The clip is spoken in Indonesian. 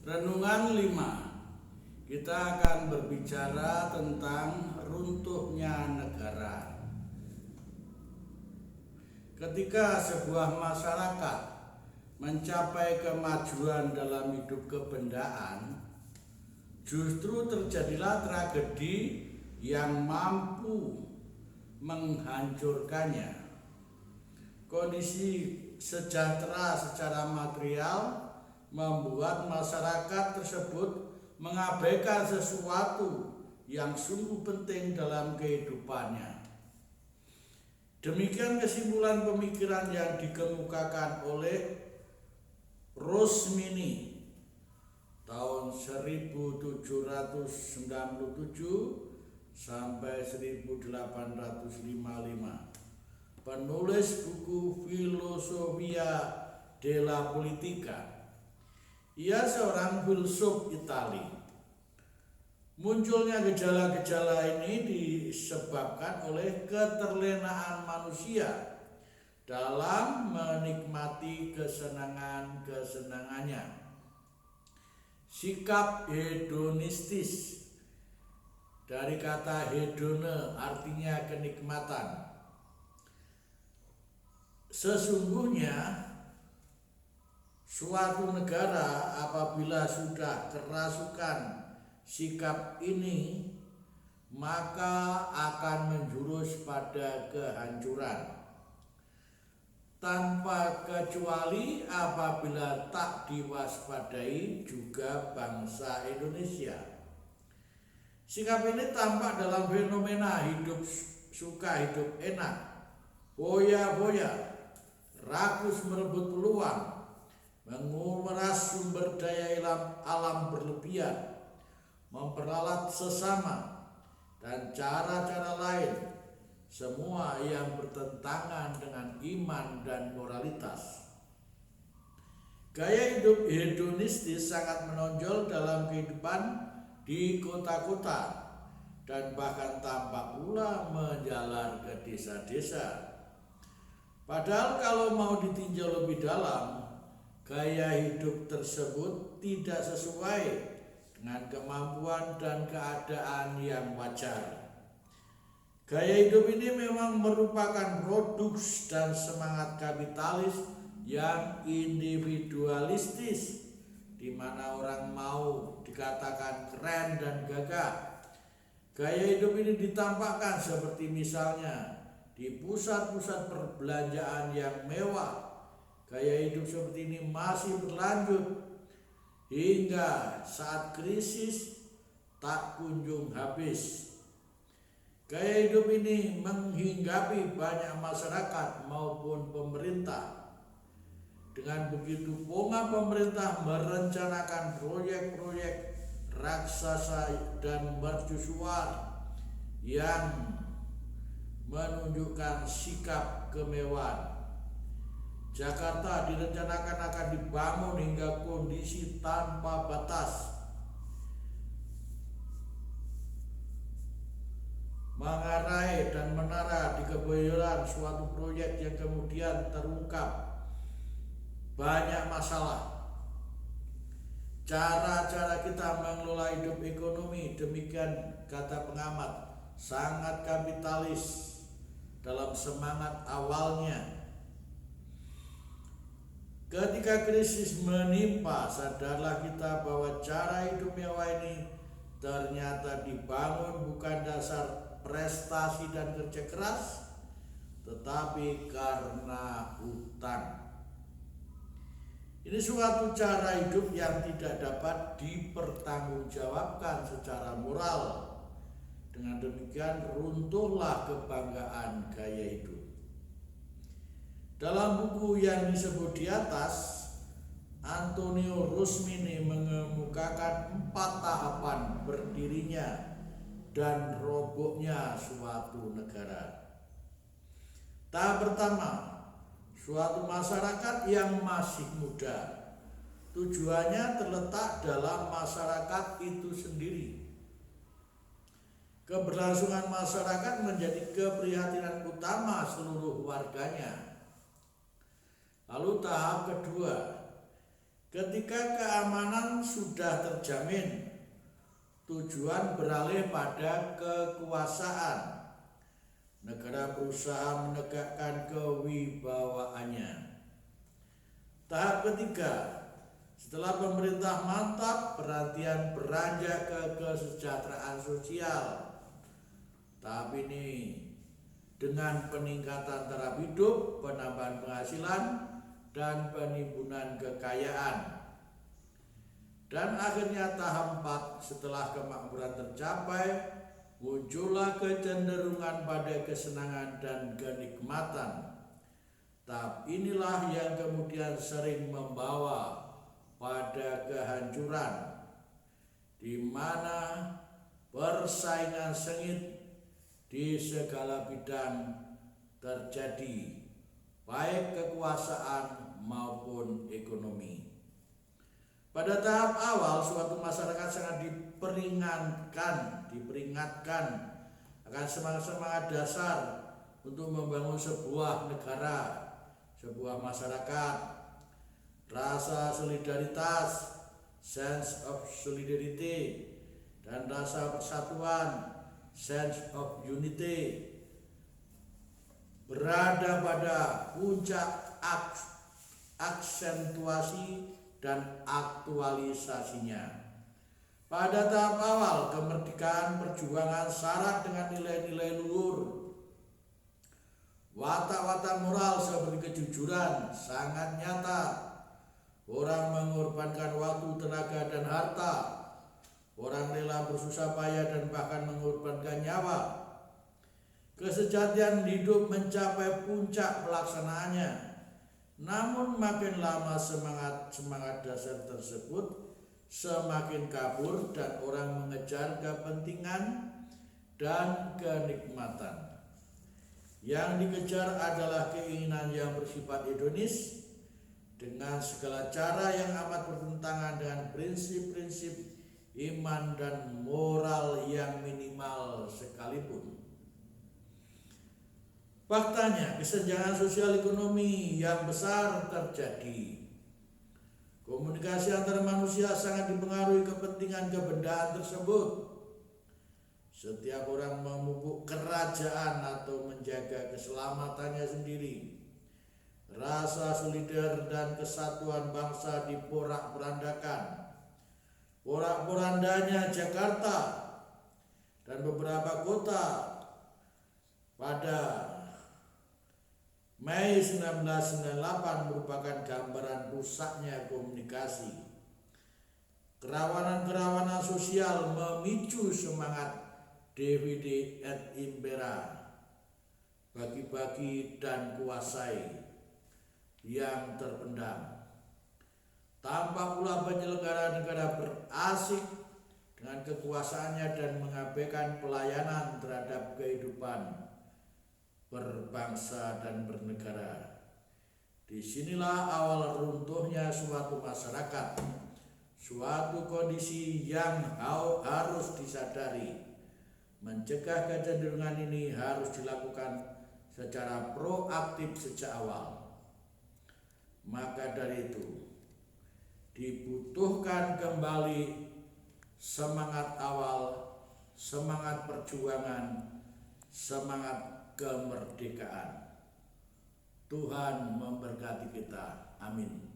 Renungan 5. Kita akan berbicara tentang runtuhnya negara. Ketika sebuah masyarakat mencapai kemajuan dalam hidup kebendaan, justru terjadilah tragedi yang mampu menghancurkannya. Kondisi sejahtera secara material membuat masyarakat tersebut mengabaikan sesuatu yang sungguh penting dalam kehidupannya. Demikian kesimpulan pemikiran yang dikemukakan oleh Rosmini tahun 1797 sampai 1855. Penulis buku Filosofia della Politica. Ia seorang filsuf Itali. Munculnya gejala-gejala ini disebabkan oleh keterlenaan manusia dalam menikmati kesenangannya. Sikap hedonistis, dari kata hedone artinya kenikmatan. Sesungguhnya suatu negara apabila sudah kerasukan sikap ini, maka akan menjurus pada kehancuran. Tanpa kecuali apabila tak diwaspadai juga bangsa Indonesia. Sikap ini tampak dalam fenomena hidup suka hidup enak, boya-boya, rakus merebut peluang, menguras sumber daya alam berlebihan, memperalat sesama, dan cara-cara lain, semua yang bertentangan dengan iman dan moralitas. Gaya hidup hedonistis sangat menonjol dalam kehidupan di kota-kota dan bahkan tampak pula menjalar ke desa-desa. Padahal kalau mau ditinjau lebih dalam, gaya hidup tersebut tidak sesuai dengan kemampuan dan keadaan yang wajar. Gaya hidup ini memang merupakan produk dan semangat kapitalis yang individualistis, di mana orang mau dikatakan keren dan gagah. Gaya hidup ini ditampakkan seperti misalnya di pusat-pusat perbelanjaan yang mewah. Gaya hidup seperti ini masih berlanjut hingga saat krisis tak kunjung habis. Gaya hidup ini menghinggapi banyak masyarakat maupun pemerintah. Dengan begitu ponga pemerintah merencanakan proyek-proyek raksasa dan mercusuar yang menunjukkan sikap kemewahan. Jakarta direncanakan akan dibangun hingga kondisi tanpa batas, mengarai dan menara di Kebayoran, suatu proyek yang kemudian terungkap banyak masalah. Cara-cara kita mengelola hidup ekonomi, demikian kata pengamat, sangat kapitalis dalam semangat awalnya. Ketika krisis menimpa, sadarlah kita bahwa cara hidup mewah ini ternyata dibangun bukan dasar prestasi dan kerja keras, tetapi karena hutang. Ini suatu cara hidup yang tidak dapat dipertanggungjawabkan secara moral. Dengan demikian runtuhlah kebanggaan gaya hidup. Dalam buku yang disebut di atas, Antonio Rosmini mengemukakan 4 tahapan berdirinya dan robohnya suatu negara. Tahap pertama, suatu masyarakat yang masih muda. Tujuannya terletak dalam masyarakat itu sendiri. Keberlangsungan masyarakat menjadi keprihatinan utama seluruh warganya. Lalu tahap kedua, Ketika keamanan sudah terjamin, tujuan beralih pada kekuasaan. Negara berusaha menegakkan kewibawaannya. Tahap ketiga, setelah pemerintah mantap, perhatian beranjak ke kesejahteraan sosial. Tahap ini dengan peningkatan taraf hidup, penambahan penghasilan, dan penimbunan kekayaan. Dan akhirnya tahap 4, setelah kemakmuran tercapai, muncullah kecenderungan pada kesenangan dan kenikmatan. Tahap inilah yang kemudian sering membawa pada kehancuran, di mana persaingan sengit di segala bidang terjadi, baik kekuasaan maupun ekonomi. Pada tahap awal, suatu masyarakat sangat diperingatkan akan semangat-semangat dasar untuk membangun sebuah negara, sebuah masyarakat, rasa solidaritas, sense of solidarity, dan rasa persatuan, sense of unity, berada pada puncak aksentuasi dan aktualisasinya. Pada tahap awal, kemerdekaan perjuangan syarat dengan nilai-nilai luhur. Watak-watak moral seperti kejujuran sangat nyata. Orang mengorbankan waktu, tenaga, dan harta. Orang rela bersusah payah dan bahkan mengorbankan nyawa. Kesejahteraan hidup mencapai puncak pelaksanaannya. Namun makin lama semangat dasar tersebut semakin kabur dan orang mengejar kepentingan dan kenikmatan. Yang dikejar adalah keinginan yang bersifat hedonis dengan segala cara yang amat bertentangan dengan prinsip-prinsip iman dan moral yang minimal sekalipun. Faktanya, kesenjangan sosial ekonomi yang besar terjadi. Komunikasi antara manusia sangat dipengaruhi kepentingan kebendaan tersebut. Setiap orang memupuk kerajaan atau menjaga keselamatannya sendiri. Rasa solidar dan kesatuan bangsa diporak-porandakan. Porak-porandanya Jakarta dan beberapa kota pada Mei 1998 merupakan gambaran rusaknya komunikasi. Kerawanan-kerawanan sosial memicu semangat Divide et Impera, bagi-bagi dan kuasai yang terpendam. Tampak pula penyelenggara negara berasik dengan kekuasaannya dan mengabaikan pelayanan terhadap kehidupan berbangsa dan bernegara. Disinilah awal runtuhnya suatu masyarakat, suatu kondisi yang harus disadari. Mencegah kecenderungan ini harus dilakukan secara proaktif sejak awal. Maka dari itu, dibutuhkan kembali semangat awal, semangat perjuangan, semangat kemerdekaan. Tuhan memberkati kita. Amin.